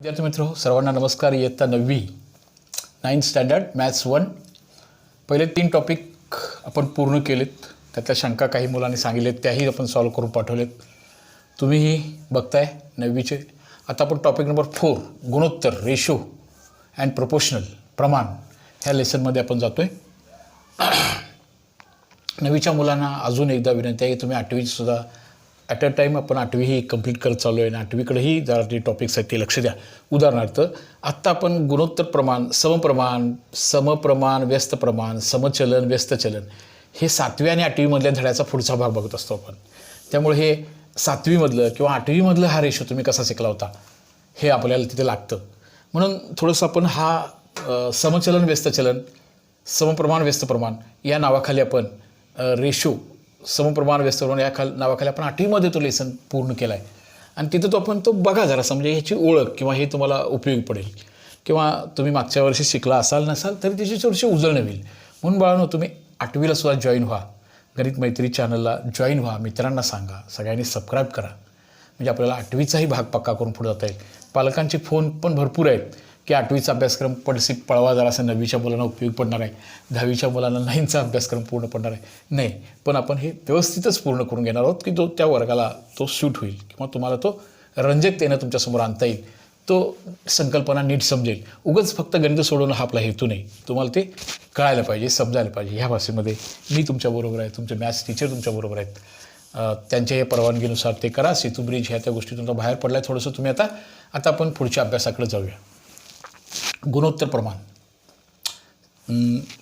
विद्यार्थी मित्र सर्वांना नमस्कार. इयत्ता 9वी 9th स्टँडर्ड मॅथ्स 1 पहिले 3 टॉपिक आपण पूर्ण केलेत. त्यातल्या शंका काही मुलांनी सांगितलेत त्याही आपण सॉल्व्ह करून पाठवलेत. तुम्हीही बघताय 9वीचे. आता आपण टॉपिक नंबर 4 गुणोत्तर रेशो अँड प्रोपोर्शनल प्रमाण ह्या लेसनमध्ये आपण जातोय. 9वीच्या मुलांना अजून एकदा विनंती आहे की तुम्ही 8वीसुद्धा ॲट अ टाईम आपण 8वीही कंप्लीट करत चालू आहे आणि 8वीकडेही जरा जे टॉपिक्स आहेत ते लक्ष द्या. उदाहरणार्थ आत्ता आपण गुणोत्तर प्रमाण, समप्रमाण, व्यस्त प्रमाण, समचलन, व्यस्त चलन हे 7वी आणि 8वीमधल्या धड्याचा पुढचा भाग बघत असतो आपण. त्यामुळे हे 7वीमधलं किंवा 8वीमधलं हा रेशो तुम्ही कसा शिकला होता हे आपल्याला तिथे लागतं. म्हणून थोडंसं आपण हा समचलन व्यस्त चलन, समप्रमाण व्यस्त प्रमाण या नावाखाली आपण रेशो समप्रमाण व्यस्त प्रमाण या नावाखाली आपण 8वीमध्ये तो लेसन पूर्ण केला आहे. आणि तिथं तो आपण तो बघा जरासा, म्हणजे ह्याची ओळख किंवा हे तुम्हाला उपयोगी पडेल. किंवा तुम्ही मागच्या वर्षी शिकला असाल नसाल तरी त्याची थोडीशी उजळणी होईल. म्हणून बाळांनो तुम्ही 8वीला सुद्धा जॉईन व्हा. गणित मैत्री चॅनलला जॉईन व्हा, मित्रांना सांगा, सगळ्यांनी सबस्क्राईब करा. म्हणजे आपल्याला 8वीचाही भाग पक्का करून पुढे जाता येईल. पालकांचे फोन पण भरपूर आहेत की 8वीचा अभ्यासक्रम पळवा जरा असं 9वीच्या मुलांना उपयोग पडणार आहे, 10वीच्या मुलांना 9चा अभ्यासक्रम पूर्ण पडणार आहे. नाही, पण आपण हे व्यवस्थितच पूर्ण करून घेणार आहोत की जो त्या वर्गाला तो सूट होईल किंवा तुम्हाला तो रंजकतेनं तुमच्यासमोर आणता येईल, तो संकल्पना नीट समजेल. उगाच फक्त गणित सोडवणं हा आपला हेतू नाही. तुम्हाला ते कळायला पाहिजे, समजायला पाहिजे. ह्या भाषेमध्ये मी तुमच्याबरोबर आहे, तुमचे मॅथ्स टीचर तुमच्याबरोबर आहेत. त्यांच्या हे परवानगीनुसार ते करा. सेतू ब्रिज ह्या त्या गोष्टी तुमचा बाहेर पडला आहे थोडंसं. तुम्ही आता आपण पुढच्या अभ्यासाकडे जाऊया. गुणोत्तर प्रमाण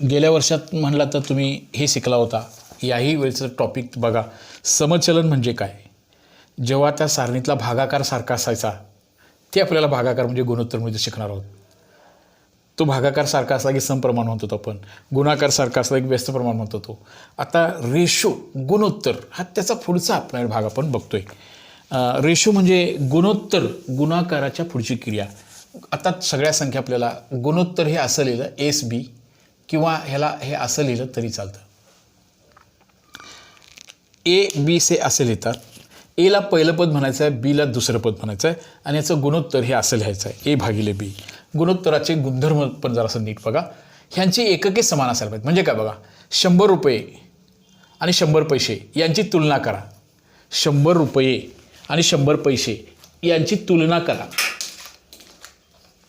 गेल्या वर्षात म्हणला तर तुम्ही हे शिकला होता. याही वेळचं टॉपिक बघा, समचलन म्हणजे काय. जेव्हा त्या सारणीतला भागाकार सारखा असायचा ते आपल्याला भागाकार म्हणजे गुणोत्तरमध्ये शिकणार आहोत. तो भागाकार सारखा असला की समप्रमाण म्हणतो आपण, गुणाकार सारखा असला की व्यस्त प्रमाण म्हणतो तो. आता रेशो गुणोत्तर हा त्याचा पुढचा आपला भाग आपण बघतोय. रेशो म्हणजे गुणोत्तर, गुणाकाराच्या पुढची क्रिया. आता सगळ्या संख्या आपल्याला गुणोत्तर हे असं लिहिलं SB किंवा ह्याला हे असं लिहिलं तरी चालतं. ABC असे लिहितात. Aला पहिलं पद म्हणायचं आहे, Bला दुसरं पद म्हणायचं आहे आणि याचं गुणोत्तर हे असं लिहायचं आहे A/B. गुणोत्तराचे गुणधर्म पण जरासं नीट बघा. ह्यांची एकके समान असायला पाहिजे. म्हणजे काय बघा, 100 रुपये आणि 100 पैसे यांची तुलना करा. 100 रुपये आणि 100 पैसे यांची तुलना करा.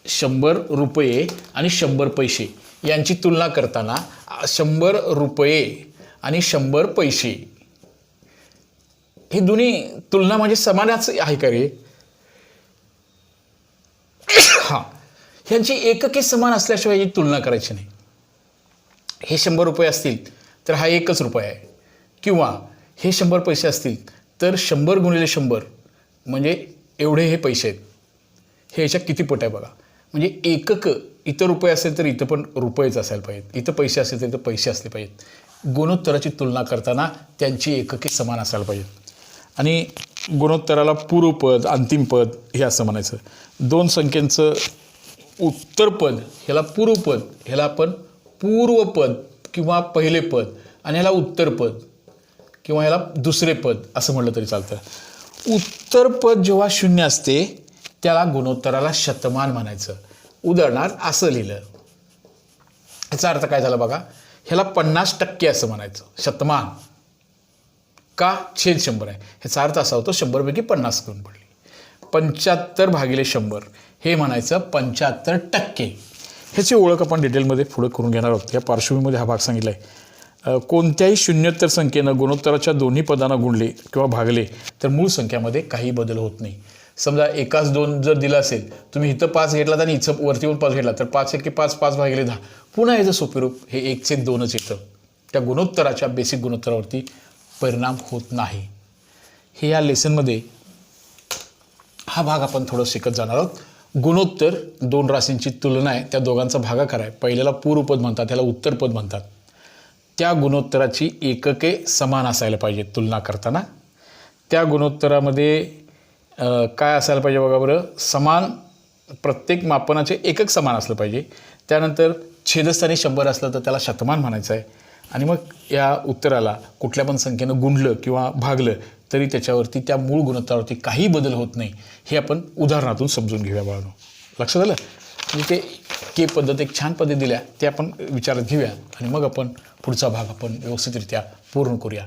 100 रुपये आणि 100 पैसे यांची तुलना करताना 100 रुपये आणि 100 पैसे हे दोन्ही तुलना म्हणजे समानाच आहे का रे? हां, ह्यांची एकके समान असल्याशिवाय ही तुलना करायची नाही. हे 100 रुपये असतील तर हा एकच रुपया आहे, किंवा हे 100 पैसे असतील तर 100 गुणिले 100 म्हणजे एवढे हे पैसे आहेत. हे याच्या किती पट आहे बघा. म्हणजे एकक इथं रुपये असेल तर इथं पण रुपयेच असायला पाहिजेत, इथं पैसे असेल तर इथं पैसे असले पाहिजेत. गुणोत्तराची तुलना करताना त्यांची एकके समान असायला पाहिजेत. आणि गुणोत्तराला पूर्वपद, अंतिम पद हे असं म्हणायचं. 2 संख्येचं उत्तरपद ह्याला पूर्वपद, ह्याला आपण पूर्वपद किंवा पहिले पद, आणि ह्याला उत्तरपद किंवा ह्याला दुसरे पद असं म्हटलं तरी चालतं. उत्तरपद जेव्हा 0 असते त्याला गुणोत्तराला शतमान म्हणायचं. उदाहरणार्थ असं लिहिलं, ह्याचा अर्थ काय झाला बघा. ह्याला 50% असं म्हणायचं, शतमान का छेद 100 आहे. ह्याचा अर्थ असा होतो 100पैकी 50 करून पडली. 75/100 हे म्हणायचं 75%. ह्याची ओळख आपण डिटेलमध्ये पुढे करून घेणार आहोत. या पार्श्वभूमीमध्ये हा भाग सांगितला आहे. कोणत्याही शून्योत्तर संख्येनं गुणोत्तराच्या दोन्ही पदांना गुणले किंवा भागले तर मूळ संख्यामध्ये काही बदल होत नाही. समजा एकाच 2 जर दिला असेल, तुम्ही इथं 5 घेतलात आणि इथं वरती 5 घेतला तर 5×1=5, 5/10. पुन्हा याचं सोपे रूप हे 1/2च येतं. त्या गुणोत्तराच्या बेसिक गुणोत्तरावरती परिणाम होत नाही. हे या लेसनमध्ये हा भाग आपण थोडं शिकत जाणार आहोत. गुणोत्तर 2 राशींची तुलना आहे, त्या दोघांचा भागाकार आहे. पहिल्याला पूर्वपद म्हणतात, त्याला उत्तरपद म्हणतात. त्या गुणोत्तराची एकके समान असायला पाहिजे तुलना करताना. त्या गुणोत्तरामध्ये काय असायला पाहिजे बघा बरं, समान, प्रत्येक मापनाचे एकक समान असलं पाहिजे. त्यानंतर छेदस्थानी 100 असलं तर त्याला शतमान म्हणायचं आहे. आणि मग या उत्तराला कुठल्या पण संख्येनं गुणलं किंवा भागलं तरी त्याच्यावरती त्या मूळ गुणोत्तरावरती काही बदल होत नाही. हे आपण उदाहरणातून समजून घेऊया बाळांनो. लक्षात आलं? म्हणजे ते के पद्धत एक छान पद्धत दिल्या ते आपण विचारात घेऊया आणि मग आपण पुढचा भाग आपण व्यवस्थितरित्या पूर्ण करूया.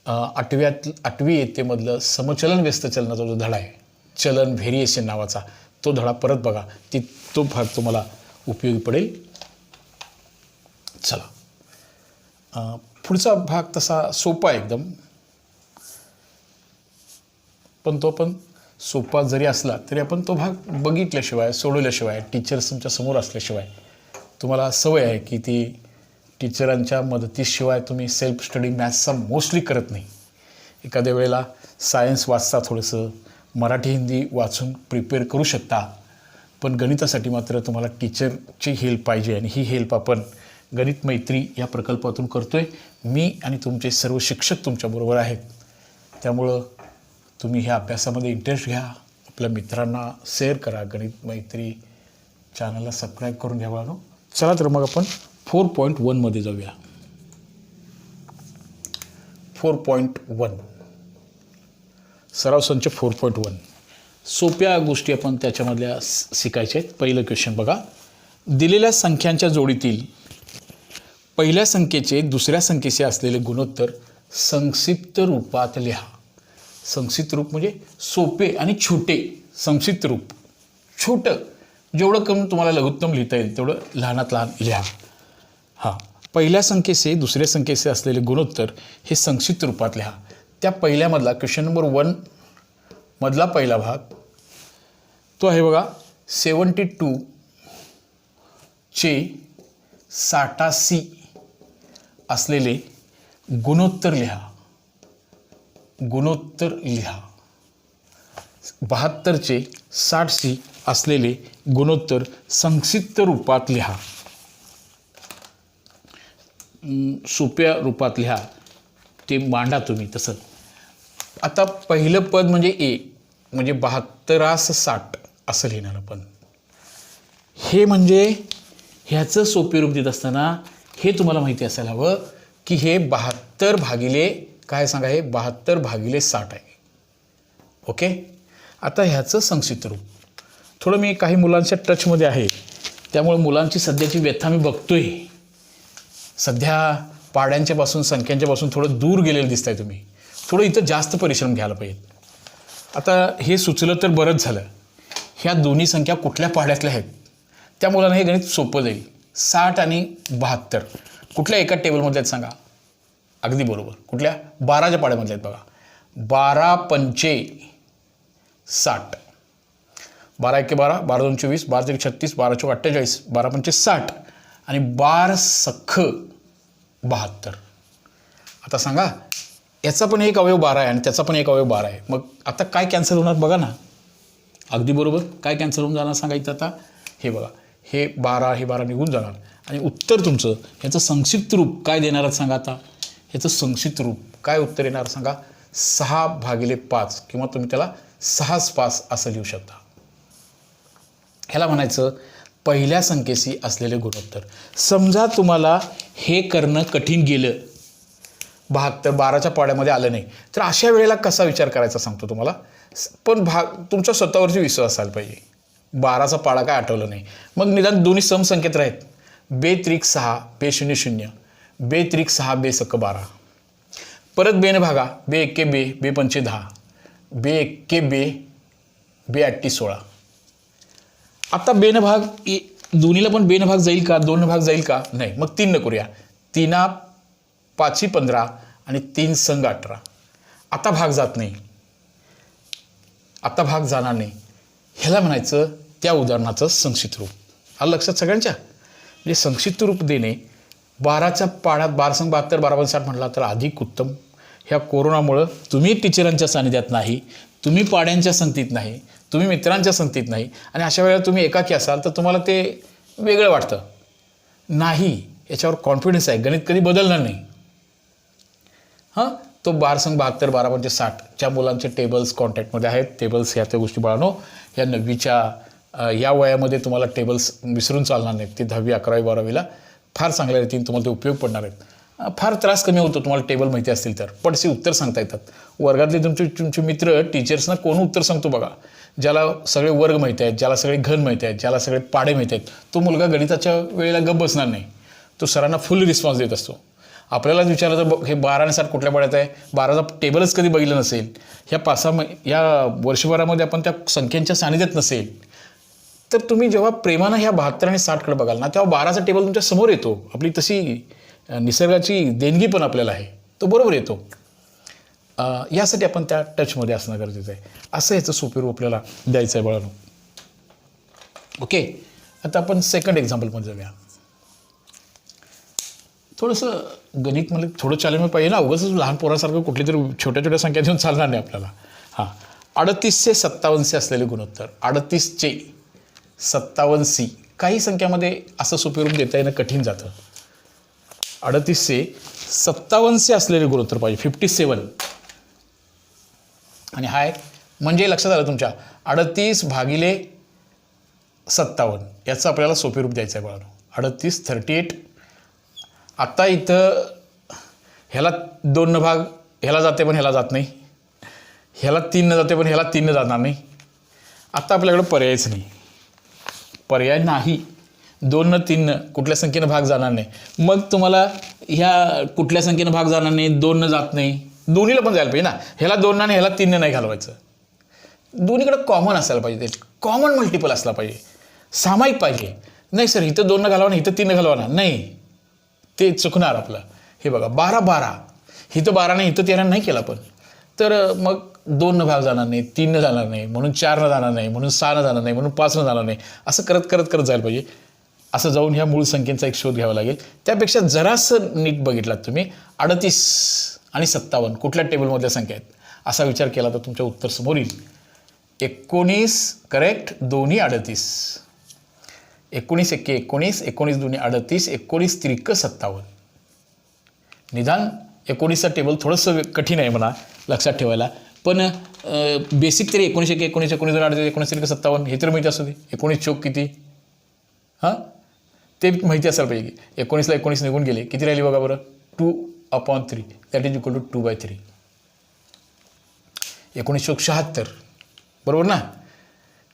8वी इयत्तेमधलं समचलन व्यस्त चलनाचा जो धडा आहे, चलन व्हेरिएशन नावाचा, तो धडा परत बघा. तो भाग तुम्हाला उपयोगी पडेल. चला, पुढचा भाग तसा सोपा एकदम, पण तो पण सोपा जरी असला तरी आपण तो भाग बघितल्याशिवाय, सोडवल्याशिवाय, टीचर्स तुमच्या समोर असल्याशिवाय, तुम्हाला सवय आहे की ती टीचरांच्या मदतीशिवाय तुम्ही सेल्फ स्टडी मॅथ्सचा मोस्टली करत नाही. एखाद्या वेळेला सायन्स वाचता, थोडंसं मराठी हिंदी वाचून प्रिपेअर करू शकता, पण गणितासाठी मात्र तुम्हाला टीचरची हेल्प पाहिजे. आणि ही हेल्प आपण गणित मैत्री या प्रकल्पातून करतो आहे. मी आणि तुमचे सर्व शिक्षक तुमच्याबरोबर आहेत. त्यामुळं तुम्ही ह्या अभ्यासामध्ये इंटरेस्ट घ्या, आपल्या मित्रांना शेअर करा, गणित मैत्री चॅनलला सबस्क्राईब करून घ्यावा. चला तर मग आपण 4.1 मध्ये जाऊया. 4.1 सराव संच 4.1 सोप्या गोष्टी आपण त्याच्यामधल्या शिकायच्या आहेत. पहिलं क्वेश्चन बघा. दिलेल्या संख्यांच्या जोडीतील पहिल्या संख्येचे दुसऱ्या संख्येशी असलेले गुणोत्तर संक्षिप्त रूपात लिहा. संक्षिप्त रूप म्हणजे सोपे आणि छोटे. संक्षिप्त रूप छोटं, जेवढं कमी तुम्हाला लघुत्तम लिहिता येईल तेवढं लहानात लहान लिहा. हां, पहिल्या संख्येचे दुसऱ्या संख्येचे असलेले गुणोत्तर हे संक्षिप्त रूपात लिहा. त्या पहिल्यामधला क्वेश्चन नंबर 1 मधला पहिला भाग तो आहे बघा. 72 चे 86 असलेले गुणोत्तर लिहा. गुणोत्तर लिहा. 72 चे 60 असलेले गुणोत्तर संक्षिप्त रूपात लिहा. सोप्या रूपात लिहा, ते मांडा तुम्ही तसं. आता पहिलं पद म्हणजे ए, म्हणजे 72 60 असं लिहिणार आपण. हे म्हणजे ह्याचं सोपे रूप देत असताना हे तुम्हाला माहिती असायला हवं की हे 72 भागिले काय सांगा, हे 72 भागिले 60 आहे. ओके. आता ह्याचं संक्षिप्त रूप थोडं मी काही मुलांच्या टचमध्ये आहे, त्यामुळे मुलांची सध्याची व्यथा मी बघतोय. सध्या पाड्यांच्यापासून संख्यांच्यापासून थोडं दूर गेलेलं दिसताय तुम्ही. थोडं इथं जास्त परिश्रम घ्यायला पाहिजे. आता हे सुचलं तर बरंच झालं. ह्या दोन्ही संख्या कुठल्या पाड्यातल्या आहेत त्या मुलांना हे गणित सोपं जाईल. 60 आणि 72 कुठल्या एका टेबलमधल्या आहेत सांगा. अगदी बरोबर, कुठल्या 12च्या पाड्यामधल्या आहेत बघा. 12 पंचे 60, 12 एके 12, 12 दोन 24, 12 त्रिक 36, 12 चौक 48, 12 पंचे 60 आणि 12 सख्ख 72. आता सांगा, याचा पण एक अवयव 12 आहे आणि त्याचा पण एक अवयव 12 आहे. मग आता काय कॅन्सल होणार बघा ना. अगदी बरोबर, काय कॅन्सल होऊन जाणार सांगायचं. आता हे बघा, हे 12 हे 12 निघून जाणार आणि उत्तर तुमचं ह्याचं संक्षिप्त रूप काय देणार सांगा. आता ह्याचं संक्षिप्त रूप काय उत्तर येणार सांगा. 6/5 किंवा तुम्ही त्याला 6/5 असं लिहू शकता. ह्याला म्हणायचं पहिल्या संख्येशी असलेले गुणोत्तर. समजा तुम्हाला हे करणं कठीण गेलं, 72 12च्या पाड्यामध्ये आलं नाही, तर अशा वेळेला कसा विचार करायचा सांगतो तुम्हाला. पण तुमच्या स्वतःवरची विश्वास असायला पाहिजे. 12चा पाडा काय आठवलं नाही, मग निदान दोन्ही समसंख्येत राहीत. 2 त्रिक 6 बे 0 0, 2 त्रिक 6 बे सक 12, परत बेने भागा. 2 एक्के बे, बे पंचे 10, 2 एक्के बे, बे 8 16. आता बेन भाग दोन्हीला पण बेन भाग जाईल का, 2 भाग जाईल का, नाही. मग 3 न करूया. 3 5 15 आणि 3 संग 18. आता भाग जात नाही, आता भाग जाणार नाही. ह्याला म्हणायचं त्या उदाहरणाचं संक्षिप्त रूप. आलं लक्षात सगळ्यांच्या. म्हणजे संक्षिप्त रूप देणे 12च्या पाड्यात 12 संग 72 12 पंचे 60 म्हटला तर अधिक उत्तम. ह्या कोरोनामुळं तुम्ही टीचरांच्या सानिध्यात नाही, तुम्ही पाड्यांच्या संगतीत नाही, तुम्ही मित्रांच्या संगतीत नाही आणि अशा वेळेला तुम्ही एकाकी असाल तर तुम्हाला ते वेगळं वाटतं. नाही, याच्यावर कॉन्फिडन्स आहे, गणित कधी बदलणार नाही. हां, तो 12 संग 72 12 पंचे 60च्या मुलांचे टेबल्स कॉन्टॅक्टमध्ये आहेत. टेबल्स ह्या त्या गोष्टी बाळानो, ह्या 9वीच्या या वयामध्ये तुम्हाला टेबल्स विसरून चालणार नाहीत. ते 10वी 11वी 12वीला फार चांगल्या रीतीने तुम्हाला ते उपयोग पडणार आहेत. फार त्रास कमी होतो तुम्हाला टेबल माहिती असतील तर. पटसे उत्तर सांगता येतात. वर्गातले तुमचे मित्र टीचर्सना कोण उत्तर सांगतो बघा. ज्याला सगळे वर्ग माहीत आहेत, ज्याला सगळे घन माहीत आहेत, ज्याला सगळे पाडे माहीत आहेत, तो मुलगा गणिताच्या वेळेला गप्प बसणार नाही. तो सरांना फुल रिस्पॉन्स देत असतो. आपल्यालाच विचारलं तर हे 12 आणि 7 कुठल्या पाड्यात आहे, 12चा टेबलच कधी बघितलं नसेल, ह्या 5-6 या वर्षभरामध्ये आपण त्या संख्यांच्या सानिध्यात नसेल, तर तुम्ही जेव्हा प्रेमानं ह्या 72 आणि 60कडे बघाल ना, तेव्हा 12चा टेबल तुमच्या समोर येतो. आपली तशी निसर्गाची देणगी पण आपल्याला आहे, तो बरोबर येतो. यासाठी आपण त्या टचमध्ये असणं गरजेचं आहे. असं याचं सोपे रूप आपल्याला द्यायचं आहे बाळांनो. ओके, आता आपण सेकंड एक्झाम्पलमध्ये जाऊया. थोडंसं गणित मला थोडं चॅलेंज पाहिजे ना, उगाच लहान पोरासारखं कुठली तरी छोट्या छोट्या संख्या देऊन चालणार नाही आपल्याला. हां, 38 से 57 असलेले गुणोत्तर, 38 चे 57 काही संख्यामध्ये असं सोपे रूप देता येणं कठीण जातं. 38 से 57 असलेले गुणोत्तर पाहिजे, 57. आणि हाय म्हणजे लक्षात आलं तुमच्या 38 भागिले 57 याचं आपल्याला सोपे रूप द्यायचं आहे बाळांनो. 38 38. आत्ता इथं ह्याला 2 भाग ह्याला जाते पण ह्याला जात नाही, ह्याला 3 जाते पण ह्याला 3 जाणार नाही. आत्ता आपल्याकडं पर्यायच नाही, पर्याय नाही. 2 3 कुठल्या संख्येनं भाग जाणार नाही. मग तुम्हाला ह्या कुठल्या संख्येनं भाग जाणार नाही, 2 जात नाही, दोन्हीला पण जायला पाहिजे ना. ह्याला 2 आणि ह्याला 3 नाही घालवायचं. दोन्हीकडं कॉमन असायला पाहिजे, ते कॉमन मल्टिपल असला पाहिजे, सामायिक पाहिजे. नाही सर इथं 2 घालवा ना, इथं 3 घालवा ना, नाही ते चुकणार आपलं. हे बघा 12 12, इथं 12 नाही इथं 13 नाही केला पण, तर मग 2 भाग जाणार नाही, 3 जाणार नाही, म्हणून 4 जाणार नाही, म्हणून 6 जाणार नाही, म्हणून 5 जाणार नाही. असं करत करत करत जायला पाहिजे. असं जाऊन ह्या मूळ संख्येचा एक शोध घ्यावा लागेल. त्यापेक्षा जरासं नीट बघितलात तुम्ही, 38 आणि 57 कुठल्या टेबलमधल्या संख्या आहेत असा विचार केला तर तुमचं उत्तर समोर येईल. 19 करेक्ट, दोन्ही 38. 19 एके 19, 19 दोन्ही 38, 19 त्रिक 57. निदान 19चा टेबल थोडंसं कठीण आहे म्हणा लक्षात ठेवायला, पण बेसिक तरी 19 एके 19, 19 दोन्ही 38, 19 त्रिक 57 हे तर माहिती असू दे. 19 चौक किती, हां ते माहिती असायला पाहिजे की 19ला 19 निघून गेले, किती राहिली बघा बरं, 2/3 दॅट इज इक्वल टू 2/3. 19 चौक 76 बरोबर ना.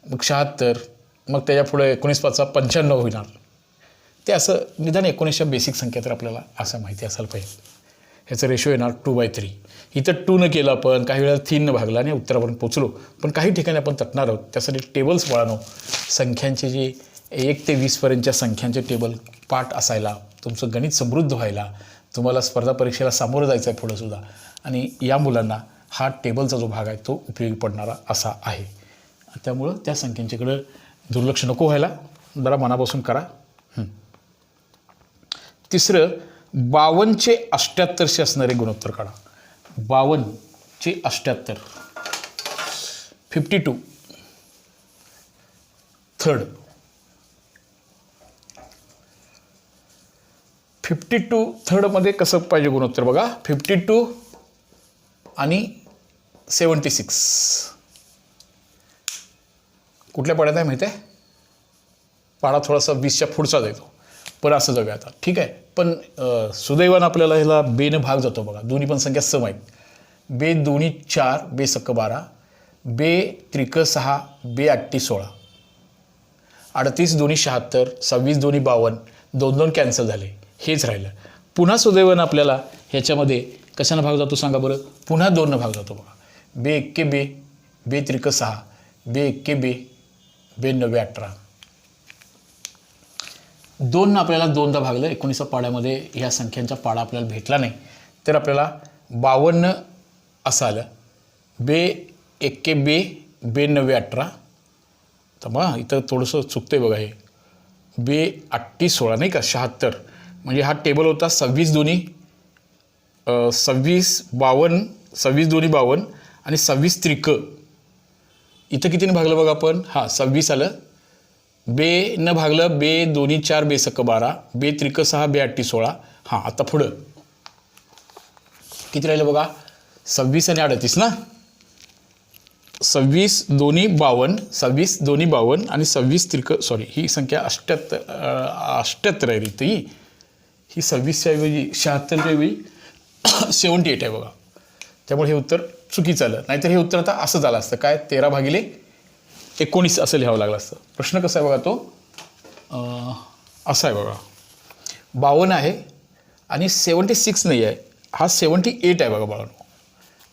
मग 76, मग त्याच्या पुढे 19 5 95 होणार. ते असं निदान 19च्या बेसिक संख्या तर आपल्याला असं माहिती असायला पाहिजे. ह्याचं रेशो येणार 2/3. इथं 2 न केलं आपण, काही वेळेला 3 न भागला आणि उत्तरापर्यंत पोचलो, पण काही ठिकाणी आपण तटणार आहोत. त्यासाठी टेबल्स वळानो, संख्यांचे जे 1 ते 20 पर्यंतच्या संख्यांचे टेबल पाठ असायला, तुमचं गणित समृद्ध व्हायला, तुम्हाला स्पर्धा परीक्षेला सामोरं जायचं आहे पुढंसुद्धा. आणि या मुलांना हा टेबलचा जो भाग आहे तो उपयोगी पडणारा असा आहे. त्यामुळं त्या संख्यांच्याकडं दुर्लक्ष नको व्हायला, जरा मनापासून करा. तिसरं 52 चे 78 असणारे गुणोत्तर काढा. 52 चे 78, 52 थर्ड, 52 थर्डमध्ये कसं पाहिजे गुणोत्तर बघा. 52 आणि 76 कुठल्या पाड्यात आहे माहिती आहे, पाडा थोडासा 20च्या पुढचा जातो, पण असं जाऊया आता ठीक आहे. पण सुदैवानं आपल्याला ह्याला बेनं भाग जातो बघा, दोन्ही पण संख्या सम आहेत. बे दोन्ही 4, बे सक्क 12, बे त्रिक 6, बे 8 16, 38 दोन्ही 76, 26 दोन्ही 52, 2 2 कॅन्सल झाले, हेच राहिलं. पुन्हा सुदैवानं आपल्याला ह्याच्यामध्ये कशानं भाग जातो सांगा बरं, पुन्हा 2 भाग जातो बघा. बे 1 बे, बे त्रिक 6, बे 1 बे, बे 9 18. 2 आपल्याला 2दा भागलं. 19 पाड्यामध्ये ह्या संख्यांचा पाडा आपल्याला भेटला नाही, तर आपल्याला 52 असं आलं. बे 1 बे, बे 9 18. तर मग इथं थोडंसं चुकतंय बघा, हे बे 8 16 नाही का, 76. म्हणजे हा टेबल होता 26 दोन्ही 26 52, 26 दोन्ही 52 आणि 26 त्रिक. इथं कितीने भागलं बघा आपण, हां 26 आलं. बे न भागलं, बे दोन्ही 4, बे सक्क 12, बे त्रिक 6, बे 8 16. हां आता पुढं किती राहिलं बघा, 26 आणि 38 ना. 26 दोन्ही 52, 26 दोन्ही 52 आणि 26 त्रिक, सॉरी ही संख्या 78 आहे इथं. ही 26च्या ऐवजी 76च्या ऐवजी 78 आहे बघा. त्यामुळे हे उत्तर चुकीचं आलं. नाहीतर हे उत्तर आता असं झालं असतं काय, 13 भागिले 19 असं लिहावं लागलं असतं. प्रश्न कसा आहे बघा तो असा आहे बघा, 52 आहे आणि 76 नाही आहे, हा 78 आहे बघा बाळांनो,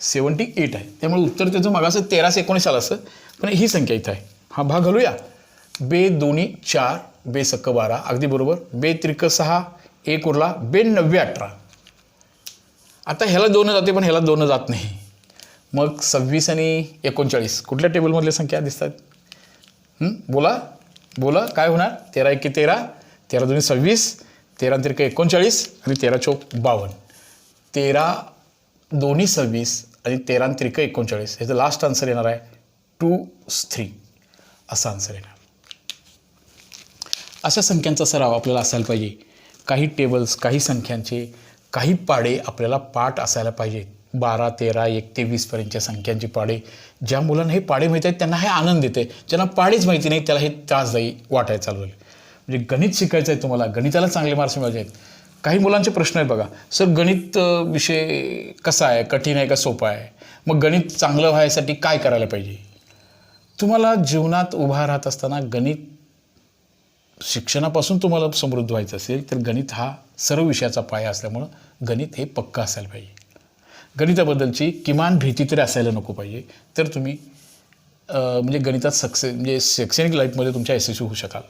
78 आहे. त्यामुळे उत्तर त्याचं मागाचं 1319 आलं असतं, पण ही संख्या इथं आहे. हा भाग घालूया. बे दोन्ही 4, बे सक्क 12, अगदी बरोबर. बे त्रिक 6, 1 उरला, बे 9 18. आता ह्याला 2 जाते पण ह्याला 2 जात नाही. मग 26 आणि 39 कुठल्या टेबलमधल्या संख्या दिसतात? बोला बोला काय होणार? 13 1 13, 13 2 26, 13 त्रिक 39 आणि 13 चौक 52. 13 2 26 आणि 13 त्रिक 39. ह्याचं लास्ट आन्सर येणार आहे 2 3 असा आन्सर येणार. अशा संख्यांचा सराव आपल्याला असायला पाहिजे. काही टेबल्स, काही संख्यांचे काही पाडे आपल्याला पाठ असायला पाहिजेत. 12 13 1 ते 20 पर्यंतच्या संख्यांची पाडे. ज्या मुलांना हे पाडे माहीत आहेत त्यांना हे आनंद देते. ज्यांना पाडेच माहिती नाही त्याला हे त्रासदायी वाटायला चालू झाले. म्हणजे गणित शिकायचं आहे तुम्हाला, गणिताला चांगले मार्क्स मिळायचे आहेत. काही मुलांचे प्रश्न आहेत बघा, सर गणित विषय कसा आहे, कठीण आहे का सोपा आहे? मग गणित चांगलं व्हायसाठी काय करायला पाहिजे? तुम्हाला जीवनात उभा राहत असताना गणित शिक्षणापासून तुम्हाला समृद्ध व्हायचं असेल तर गणित हा सर्व विषयाचा पाया असल्यामुळं गणित हे पक्का असायला पाहिजे. गणिताबद्दलची किमान भीती तरी असायला नको पाहिजे, तर तुम्ही म्हणजे गणितात म्हणजे शैक्षणिक लाईफमध्ये तुमच्या यशस्वी होऊ शकाल.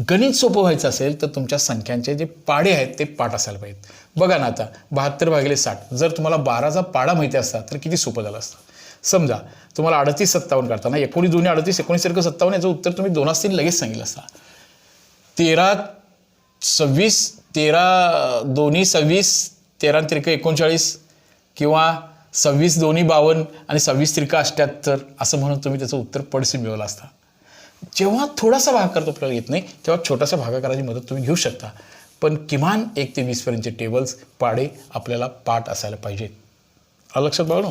गणित सोपं व्हायचं असेल तर तुमच्या संख्यांचे जे पाडे आहेत ते पाठ असायला पाहिजेत. बघा ना आता 72/60 जर तुम्हाला 12चा पाडा माहिती असता तर किती सोपं झालं असतं. समजा तुम्हाला 38 57 करताना 19 2 38 19 त्रिक 57 याचं उत्तर तुम्ही 2 असतील लगेच सांगितलं असता. 13 26 13 2 26 13 त्रिक 39 किंवा 26 2 52 आणि 26 त्रिक 78 असं म्हणून तुम्ही त्याचं उत्तर पडसे मिळवलं असता. जेव्हा थोडासा भागाकार आपल्याला येत नाही तेव्हा छोटासा भागाकाराची मदत तुम्ही घेऊ शकता, पण किमान 1 ते 20 पर्यंतचे टेबल्स पाडे आपल्याला पाठ असायला पाहिजेत. लक्षात बघा.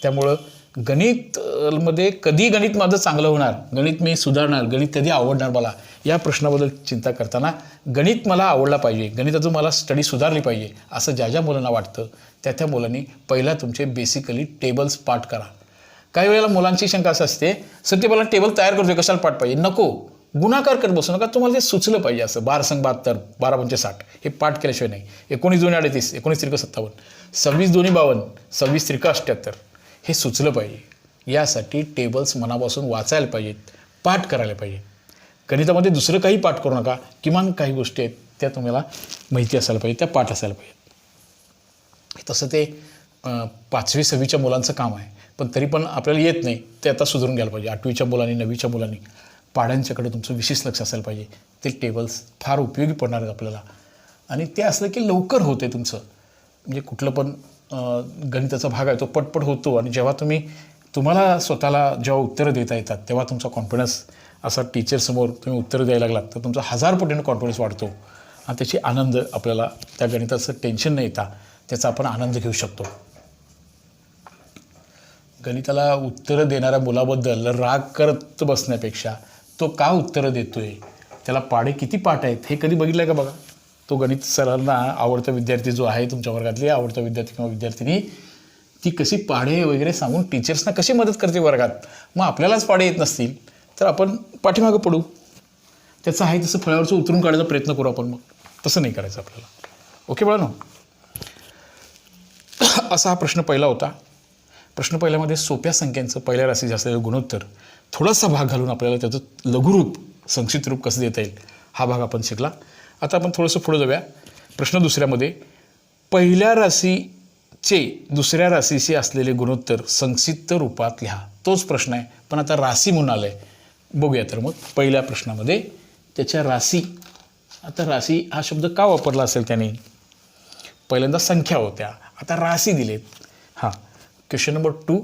त्यामुळं गणितमध्ये कधी गणित माझं चांगलं होणार, गणित मी सुधारणार, गणित कधी आवडणार मला, या प्रश्नाबद्दल चिंता करताना गणित मला आवडला पाहिजे, गणिताचं मला स्टडी सुधारली पाहिजे असं ज्या ज्या मुलांना वाटतं त्या मुलांनी पहिला तुमचे बेसिकली टेबल्स पाठ करा. काही वेळेला मुलांची शंका असं असते, सर ते मला टेबल तयार करतोय कशाला पाठ पाहिजे? नको, गुणाकार करत बसू नका, तुम्हाला ते सुचलं पाहिजे. असं 12 संग 72 12 पंचे 60 हे पाठ केल्याशिवाय नाही. 19 2 38 19 त्रिक 57 26 2 52 26 त्रिक 78 हे सुचलं पाहिजे. यासाठी टेबल्स मनापासून वाचायला पाहिजेत, पाठ करायला पाहिजे. गणितामध्ये दुसरं काही पाठ करू नका, किमान काही गोष्टी आहेत त्या तुम्हाला माहिती असायला पाहिजे, त्या पाठ असायला पाहिजेत. तसं ते 5वी 6वीच्या मुलांचं काम आहे, पण तरी पण आपल्याला येत नाही ते आता सुधारून घ्यायला पाहिजे. 8वीच्या मुलांनी 9वीच्या मुलांनी पाढ्यांच्याकडे तुमचं विशेष लक्ष असायला पाहिजे. ते टेबल्स फार उपयोगी पडणार आहेत आपल्याला, आणि ते असलं की लवकर होते तुमचं. म्हणजे कुठलं पण गणिताचा भाग आहे तो पटपट होतो, आणि जेव्हा तुम्हाला स्वतःला जेव्हा उत्तरं देता येतात तेव्हा तुमचा कॉन्फिडन्स असा टीचरसमोर तुम्ही उत्तरं द्यायला लागलात तर तुमचा 1000 पटीने कॉन्फिडन्स वाढतो, आणि त्याची आनंद आपल्याला त्या गणिताचं टेन्शन न येता त्याचा आपण आनंद घेऊ शकतो. गणिताला उत्तरं देणाऱ्या मुलाबद्दल राग करत बसण्यापेक्षा तो का उत्तरं देतोय, त्याला पाढे किती पाठ आहेत हे कधी बघितलं आहे का बघा. तो गणित सरांना आवडता विद्यार्थी जो आहे तुमच्या वर्गातली आवडता विद्यार्थी किंवा विद्यार्थिनी ती कशी पाढे वगैरे सांगून टीचर्सना कशी मदत करते वर्गात. मग आपल्यालाच पाढे येत नसतील तर आपण पाठीमागं पडू, त्याचं आहे तसं फळ्यावरचं उतरून काढायचा प्रयत्न करू आपण. मग तसं नाही करायचं आपल्याला. ओके बाळांनो, असा हा प्रश्न पहिला होता. प्रश्न पहिल्यामध्ये सोप्या संख्यांचं पहिल्या राशीचे असलेलं गुणोत्तर थोडासा भाग घालून आपल्याला त्याचं लघुरूप संक्षिप्त रूप कसं देता येईल हा भाग आपण शिकला. आता आपण थोडंसं पुढे जाऊया. प्रश्न दुसऱ्यामध्ये पहिल्या राशीचे दुसऱ्या राशीशी असलेले गुणोत्तर संक्षिप्त रूपात लिहा. तोच प्रश्न आहे पण आता राशी म्हणून आलं आहे. बघूया तर मग पहिल्या प्रश्नामध्ये त्याच्या राशी. आता राशी हा शब्द का वापरला असेल त्याने? पहिल्यांदा संख्या होत्या, आता राशी दिलेत. हां, क्वेश्चन नंबर 2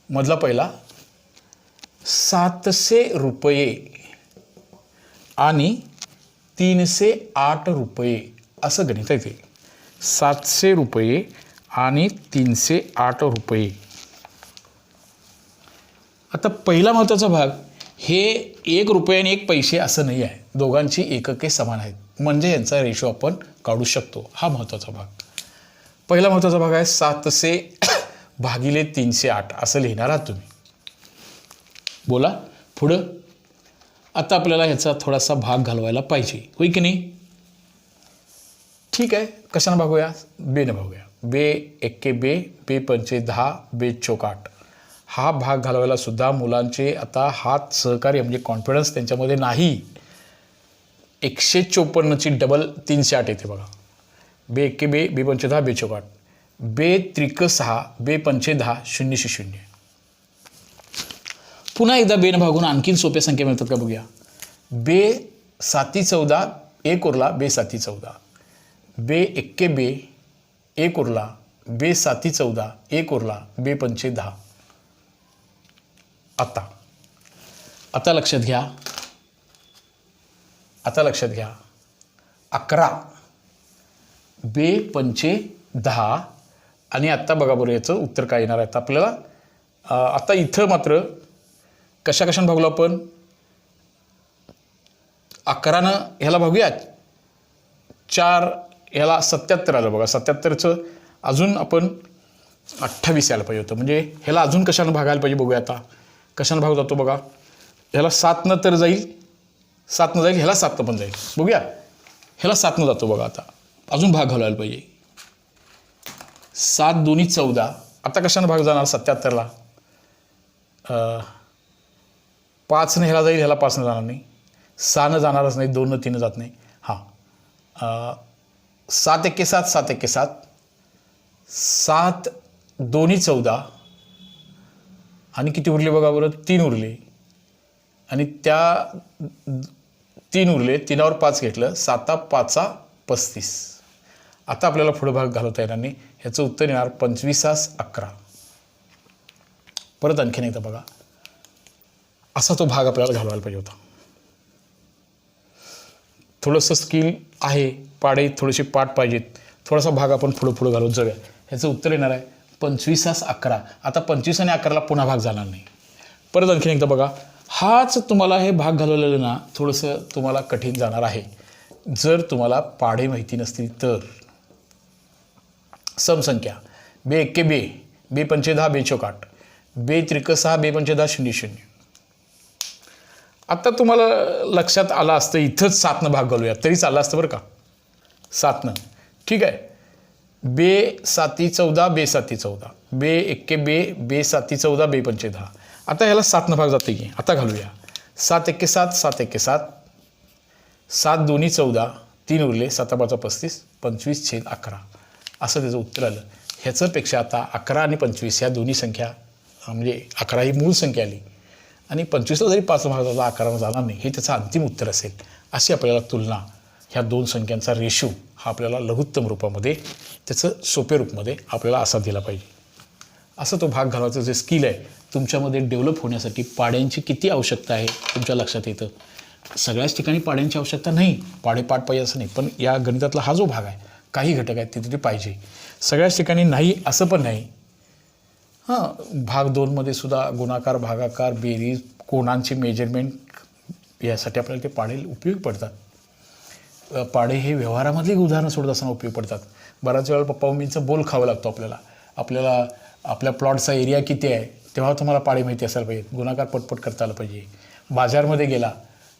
मधला पहिला 700 रुपये आणि 308 रुपये असं गणित आहे ते. 700 रुपये आणि 308 रुपये. आता पहिला महत्त्वाचा भाग हे 1 रुपये आणि 1 पैसे असं नाही आहे, दोघांची एकके समान आहेत म्हणजे यांचा रेशो आपण काढू शकतो. हा महत्त्वाचा भाग. पहिला महत्त्वाचा भाग आहे 700 भागिले 308 असं लिहिणार आहात तुम्ही. बोला पुढं. आता आपल्याला ह्याचा थोडासा भाग घालवायला पाहिजे, होय की नाही? ठीक आहे, कशानं भागूया? बेनं भागूया. बे एक्के बे, बे पंचे 10, बे चोक 8. हा भाग घालवायला सुद्धा मुलांचे आता हात सहकार्य म्हणजे कॉन्फिडन्स त्यांच्यामध्ये नाही. 154ची डबल 308 येते बघा. बे एक्के बे, बे पंचे 10, बे चोक 8. बे त्रिक 6, बे पंचे 10, 0 पुन्हा एकदा बेनं भागून आणखीन सोप्या संख्या मिळतात का बघूया. बे 7 14, 1 उरला, बे 7 14. बे एक्के बे, 1 उरला, बे 7 14, 1 उरला, बे पंचे 10. आता लक्षात घ्या, 11 बे पंचे 10 आणि आत्ता बघा बरं याचं उत्तर काय येणार आहे आता आपल्याला. आता इथं मात्र कशानं भागलो आपण? 11नं ह्याला भागूया 4, ह्याला 77 आलं बघा. 77चं अजून आपण 28 यायला पाहिजे होतं, म्हणजे ह्याला अजून कशानं भागायला पाहिजे बघूया. आता कशानं भाग जातो बघा. ह्याला 7नं तर जाईल, 7नं जाईल, ह्याला 7नं पण जाईल. बघूया, ह्याला 7नं जातो बघा. आता अजून भाग घालवायला पाहिजे. 7 2 14. आता कशानं भाग जाणार 77ला? 5नं ह्याला जाईल, ह्याला 5नं जाणार नाही, 6नं जाणारच नाही, 2नं 3नं जात नाही. हां, 7 एक्के 7, 7 एक्के 7, 7 2 14 आणि किती उरले बघा बरं? 3 उरले आणि त्या 3 उरले, 3वर 5 घेतलं, 7 5 35. आता आपल्याला पुढं भाग घालवता येणार नाही. ह्याचं उत्तर येणार 25 11. परत आणखीन एकदा बघा, असा तो भाग आपल्याला घालवायला पाहिजे होता. थोडंसं स्किल आहे, पाडे थोडेसे पाठ पाहिजेत, थोडासा भाग आपण पुढं घालवत जाऊया. ह्याचं उत्तर येणार आहे 25 11. आता 25 आणि 11ला पुन्हा भाग जाणार नाही. परत आणखीन एकदा बघा, हाच तुम्हाला हे भाग घालवलेलं ना थोडंसं तुम्हाला कठीण जाणार आहे जर तुम्हाला पाढे माहिती नसतील तर. समसंख्या बे एक्के बे, बे पंचे 10, बे चोक 8, बे त्रिक 6, बे पंचे 10, 0 आता तुम्हाला लक्षात आलं असतं इथंच 7नं भाग घालूया तरी चाललं असतं बरं का. 7नं ठीक आहे. बे 7 14, बे 7 14, बे एक्के बे, बे 7 14, बे पंचे 10. आता ह्याला 7नं भाग जाते की. आता घालूया 7 एक्के 7, 7 एक्के 7, 7 2 14, 3 उरले, 7 5 35, 25/11 असं त्याचं उत्तर आलं. ह्याच्यापेक्षा आता 11 आणि 25 ह्या दोन्ही संख्या म्हणजे 11 ही मूळ संख्या आली आणि 25ला जरी 5 भाग झाला 11 जाणार नाही, हे त्याचं अंतिम उत्तर असेल. अशी आपल्याला तुलना ह्या दोन संख्यांचा रेशो हा आपल्याला लघुत्तम रूपामध्ये त्याचं सोपे रूपमध्ये आपल्याला असा दिला पाहिजे. असं तो भाग घालवायचं जे स्किल आहे तुमच्यामध्ये डेव्हलप होण्यासाठी पाड्यांची किती आवश्यकता आहे तुमच्या लक्षात येतं. सगळ्याच ठिकाणी पाड्यांची आवश्यकता नाही, पाढे पाठ पाहिजे असं नाही, पण या गणितातला हा जो भाग आहे काही घटक आहेत तिथे ते पाहिजे. सगळ्याच ठिकाणी नाही असं पण नाही. भाग 2मध्ये सुद्धा गुणाकार, भागाकार, बेरीज, कोणांचे मेजरमेंट यासाठी आपल्याला ते पाढे उपयोगी पडतात. पाढे हे व्यवहारामधली उदाहरणं सोडत असताना उपयोग पडतात. बऱ्याच वेळा पप्पा मम्मीचं बोल खावं लागतो आपल्याला आपल्या प्लॉटचा एरिया किती आहे तेव्हा तुम्हाला पाढे माहिती असायला पाहिजे. गुणाकार पटपट करता आलं पाहिजे. बाजारमध्ये गेला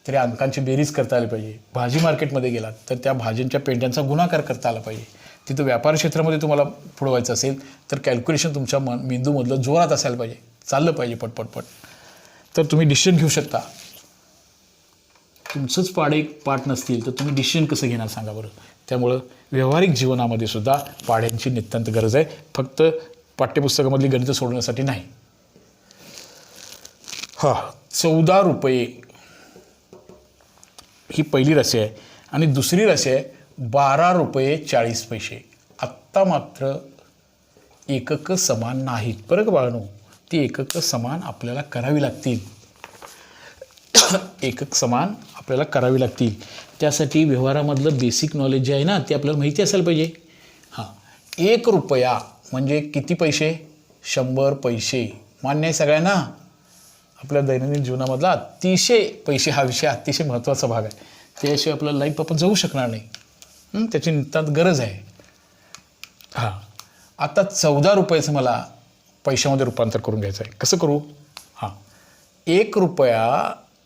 तरी अंकांची बेरीज करता आली पाहिजे. भाजी मार्केटमध्ये गेलात तर त्या भाज्यांच्या पेंड्यांचा गुणाकार करता आला पाहिजे. तिथं व्यापार क्षेत्रामध्ये तुम्हाला पुढं व्हायचं असेल तर कॅल्क्युलेशन तुमच्या मेंदूमधलं जोरात असायला पाहिजे, चाललं पाहिजे पटपट. तर तुम्ही डिसिजन घेऊ शकता. तुमचंच पाढे पाठ नसतील तर तुम्ही डिसिजन कसं घेणार सांगा बरं. त्यामुळं व्यावहारिक जीवनामध्ये सुद्धा पाढ्यांची नितांत गरज आहे, फक्त पाठ्यपुस्तकामधली गणितं सोडवण्यासाठी नाही. 14 रुपये ही पहिली राशी आहे आणि दुसरी राशी आहे 12 रुपये 40 पैसे. आत्ता मात्र एकक समान नाहीत बरं का बाळांनो. ती एकक समान आपल्याला करावी लागतील. एकक समान आपल्याला करावी लागतील. त्यासाठी व्यवहारामधलं बेसिक नॉलेज जे आहे ना ते आपल्याला माहिती असायला पाहिजे. 1 रुपया म्हणजे किती पैसे? 100 पैसे. मान्य आहे सगळ्यांना? आपल्या दैनंदिन जीवनामधला अतिशय पैसे हा विषय अतिशय महत्त्वाचा भाग आहे. त्याशिवाय आपलं लाईफ आपण जगू शकणार नाही. त्याची नितांत गरज आहे. आता 14 रुपयाचं मला पैशामध्ये रूपांतर करून घ्यायचं आहे. कसं करू? 1 रुपया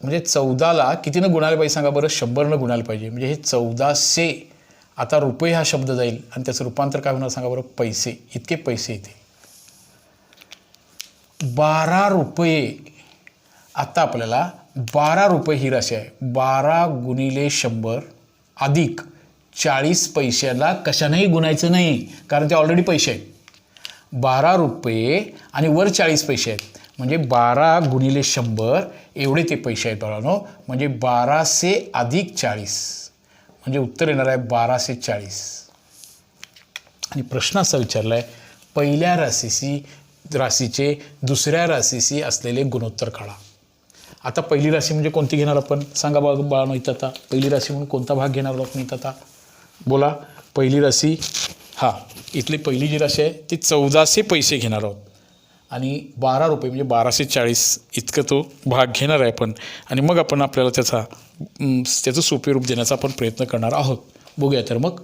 म्हणजे 14ला कितीनं गुणायला पाहिजे सांगा बरं? 100नं गुणायला पाहिजे. म्हणजे हे 1400. आता रुपये हा शब्द जाईल आणि त्याचं रूपांतर काय होणार सांगा बरं? पैसे. इतके पैसे येते. 12 रुपये. आता आपल्याला 12 रुपये ही राशी आहे. 12 गुणिले 100 अधिक 40 पैशाला कशानेही गुणायचं नाही, कारण ते ऑलरेडी पैसे आहेत. 12 रुपये आणि वर 40 पैसे आहेत, म्हणजे 12 गुणिले 100 एवढे ते पैसे आहेत बाळांनो. म्हणजे 1200 अधिक 40 म्हणजे उत्तर येणार आहे 1240. आणि प्रश्न असा विचारला आहे, पहिल्या राशीचे दुसऱ्या राशीशी असलेले गुणोत्तर काढा. आता पहिली राशी म्हणजे कोणती घेणार आपण सांगा बाळांनो? इथं आता पहिली राशी म्हणून कोणता भाग घेणार आहोत आपण इथं? आता बोला. पहिली राशी, हां, इथली पहिली जी राशी आहे ती 1400 पैसे घेणार आहोत आणि 12 रुपये म्हणजे 1240 इतकं तो भाग घेणार आहे आपण. आणि मग आपण आपल्याला त्याचं सोपे रूप देण्याचा आपण प्रयत्न करणार आहोत. बघूया तर मग.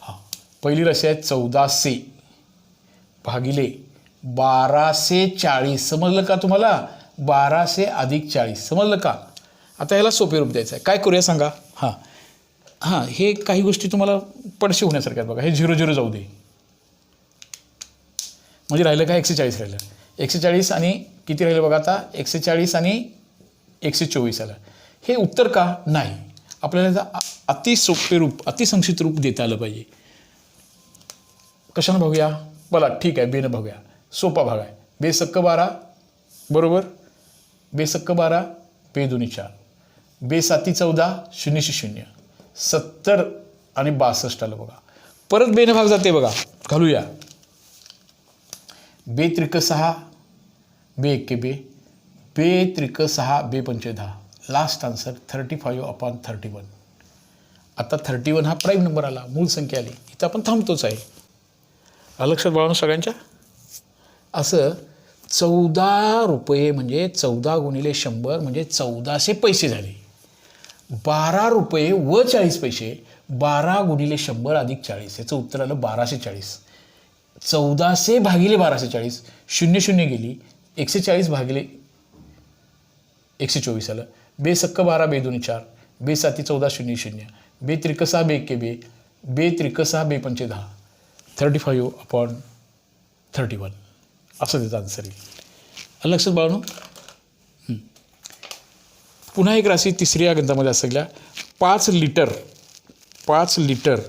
हां, पहिली राशी आहे 1400 भागिले 1240. समजलं का तुम्हाला? 1200 अधिक 40. समजलं का? आता ह्याला सोपे रूप द्यायचं आहे. काय करूया सांगा? हां, हे काही गोष्टी तुम्हाला पडशे होण्यासारख्या आहेत बघा. हे 0 जाऊ दे. म्हणजे राहिलं का? 140 राहिलं. 140 आणि किती राहिलं बघा आता? 140 आणि 124 आलं. हे उत्तर का? नाही. आपल्याला अतिसोपे रूप, अतिसंक्षिप्त रूप देता आलं पाहिजे. कशानं बघूया? बोला. ठीक आहे, बेनं बघूया. सोपा भाग आहे. बेसक्क 12 बरोबर. बेसक्क 12, बेदुनी 4, बेसाती 14, 0 70 आणि 62 आलं बघा. परत बेनं भाग जाते बघा. घालूया. बे त्रिक 6, बे एक्के बे, बे त्रिक 6, बे पंचे 10. Last answer 35/31. आता 31 हा प्राईम नंबर आला, मूळ संख्या आली. इथं आपण थांबतोच आहे. लक्षात बाळांनो सगळ्यांच्या? असं 14 रुपये म्हणजे 14 गुणिले 100 म्हणजे 1400 पैसे झाले. 12 रुपये व 40 पैसे 12 गुणिले 100 अधिक 40. याचं उत्तर आलं 1240. 1400 भागिले 1240, 0 गेली. 140 भागिले 124 आलं. बेसक्क 12, बेदुनी 4, बेसाती 14, 0 बे त्रिक 6, बे एक्के बे, बे त्रिक 6, बे पंचे 10. 35/31 असं त्याचा आन्सर येईल. लक्षात बाळांनो? पुन्हा एक राशी तिसऱ्या गणितामध्ये असलेल्या 5 लिटर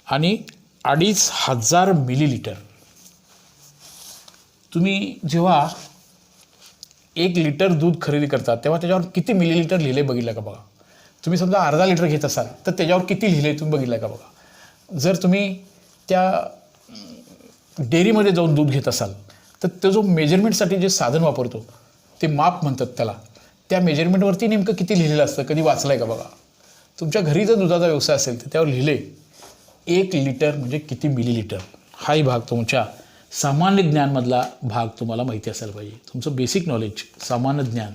आणि 2500 मिलीलिटर. तुम्ही जेव्हा 1 लिटर दूध खरेदी करता तेव्हा त्याच्यावर किती मिलीलिटर लिहिले बघितलं का बघा? तुम्ही समजा अर्धा लिटर घेत असाल तर त्याच्यावर किती लिहिले तुम्ही बघितलं का बघा? जर तुम्ही त्या डेअरीमध्ये जाऊन दूध घेत असाल तर तो जो मेजरमेंटसाठी जे साधन वापरतो ते माप म्हणतात त्याला, त्या मेजरमेंटवरती नेमकं किती लिहिलेलं असतं कधी वाचलं आहे का बघा? तुमच्या घरी जर दुधाचा व्यवसाय असेल तर त्यावर लिहिले 1 लिटर म्हणजे किती मिलीलिटर. हाही भाग तुमच्या सामान्य ज्ञानमधला भाग तुम्हाला माहिती असायला पाहिजे. तुमचं बेसिक नॉलेज, सामान्य ज्ञान.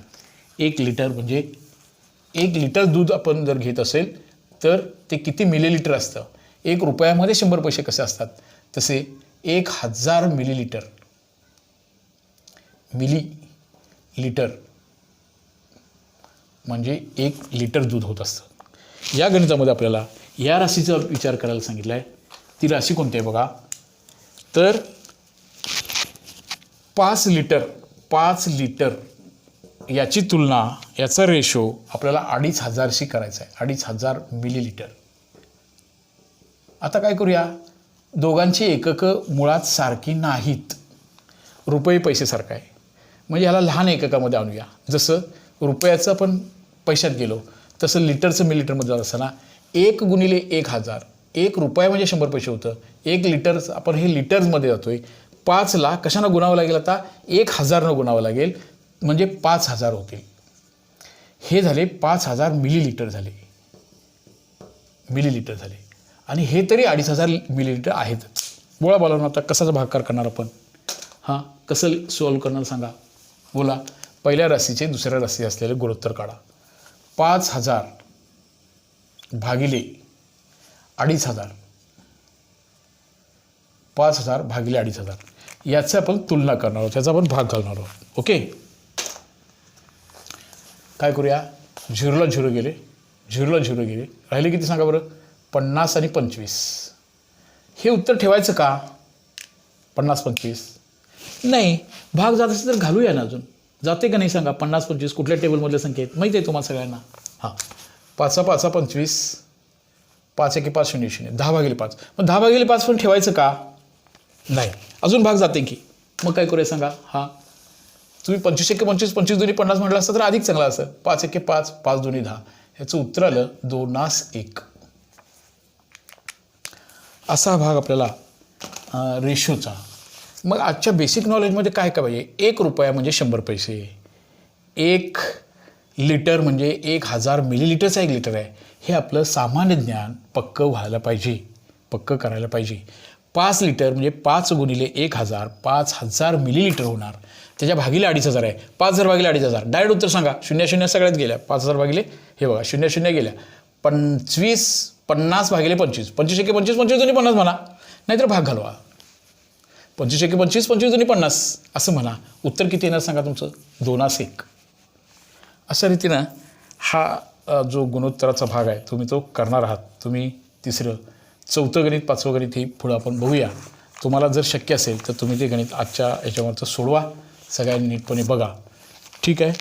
1 लिटर म्हणजे 1 लिटर दूध आपण जर घेत असेल तर ते किती मिलीलिटर असतं. 1 रुपयामध्ये 100 पैसे कसे असतात तसे 1000 मिलीलिटर म्हणजे 1 लिटर दूध होत असतं. या गणितामध्ये आपल्याला या राशीचा विचार करायला सांगितलं आहे. ती राशी कोणती आहे बघा? तर 5 लिटर याची तुलना, याचा रेशो आपल्याला 2500शी करायचा आहे. 2500 मिलीलिटर. आता काय करूया? दोघांची एककं मुळात सारखी नाहीत. रुपये पैसे सारखं आहे म्हणजे ह्याला लहान एककामध्ये आणूया. जसं रुपयाचं आपण पैशात गेलो तसं लिटरचं मिलीलिटरमध्ये जात असताना 1 गुणिले 1000. 1 रुपया म्हणजे 100 पैसे होतं. 1 लिटर आपण हे लिटर्समध्ये जातोय. 5ला कशानं गुणावं लागेल? आता 1000नं गुणावं लागेल म्हणजे 5000 होतील. हे झाले 5000 मिलीलिटर झाले. आणि हे तरी 2500 मिलीलिटर आहेत. बोला बोला आता कसाचा भागाकार करणार आपण? हां, कसं सॉल्व करणार सांगा? बोला. पहिल्या राशीचे दुसऱ्या राशी असलेले गुणोत्तर काढा. 5000 भागिले 2500. 5000 भागिले 2500 याचं आपण तुलना करणार आहोत, त्याचा आपण भाग घालणार आहोत. ओके. काय करूया, 0ला 0 गेले, 0ला 0 गेले, राहिले किती सांगा बरं, 50 आणि 25. हे उत्तर ठेवायचं का 50-25? नाही, भाग जात असेल तर घालूया ना, अजून जाते का नाही सांगा. 50-25 कुठल्या टेबलमधल्या संख्या आहेत माहिती आहे तुम्हाला सगळ्यांना. हां, 5 25, 5 1 5 0 0, 10/5. मग 10/5 पण ठेवायचं का नाही, अजून भाग जाते की. मग काय करूया सांगा. हां, तुम्ही 25 1 25, 25 2 50 म्हटलं असतं तर अधिक चांगलं असं. 5 1 5, 5 2 10, ह्याचं उत्तर आलं 2:1. असा भाग आपल्याला रेशोचा. मग आजच्या बेसिक नॉलेजमध्ये काय काय पाहिजे. 1 रुपया म्हणजे 100 पैसे, 1 लिटर म्हणजे 1000 मिलीलिटरचा 1 लिटर आहे. हे आपलं सामान्य ज्ञान पक्कं व्हायला पाहिजे, पक्कं करायला पाहिजे. 5 लिटर म्हणजे 5 गुणिले 1000, 5000 मिलीलिटर होणार. त्याच्या भागिले 2500 आहे. 5000 भागिले 2500, डायरेक्ट उत्तर सांगा. 0 सगळ्यात गेल्या. 5000 भागिले हे बघा 0 गेल्या. 50 भागिले 25, 25 1 25, 25 2 50 म्हणा, नाहीतर भाग घालवा. 25 1 25, 25 2 50 असं म्हणा. उत्तर किती येणार सांगा तुमचं, 2:1. अशा रीतीनं हा जो गुणोत्तराचा भाग आहे तुम्ही तो करणार आहात. तुम्ही 3रं 4थं गणित 5वं गणित हे पुढं आपण बघूया. तुम्हाला जर शक्य असेल तर तुम्ही ते गणित आजच्या याच्यावरचं सोडवा, सगळ्यांनी नीटपणे बघा. ठीक आहे.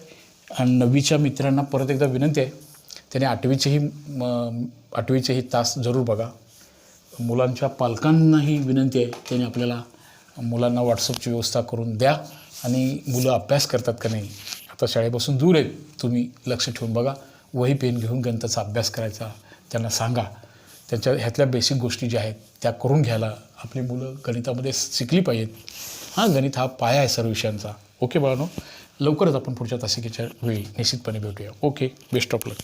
आणि 9वीच्या मित्रांना परत एकदा विनंती आहे, त्याने 8वीचेही तास जरूर बघा. मुलांच्या पालकांनाही विनंती आहे, त्याने आपल्याला मुलांना व्हॉट्सअपची व्यवस्था करून द्या. आणि मुलं अभ्यास करतात का नाही, आता शाळेपासून दूर आहेत, तुम्ही लक्ष ठेवून बघा. वही पेन घेऊन गणिताचा अभ्यास करायचा त्यांना सांगा. त्यांच्या ह्यातल्या बेसिक गोष्टी ज्या आहेत त्या करून घ्यायला आपली मुलं गणितामध्ये शिकली पाहिजेत. हां, गणित हा पाया आहे सर्व विषयांचा. ओके बाळांनो, लवकरच आपण पुढच्या तासिकेच्या वेळी निश्चितपणे भेटूया. Okay, best of luck.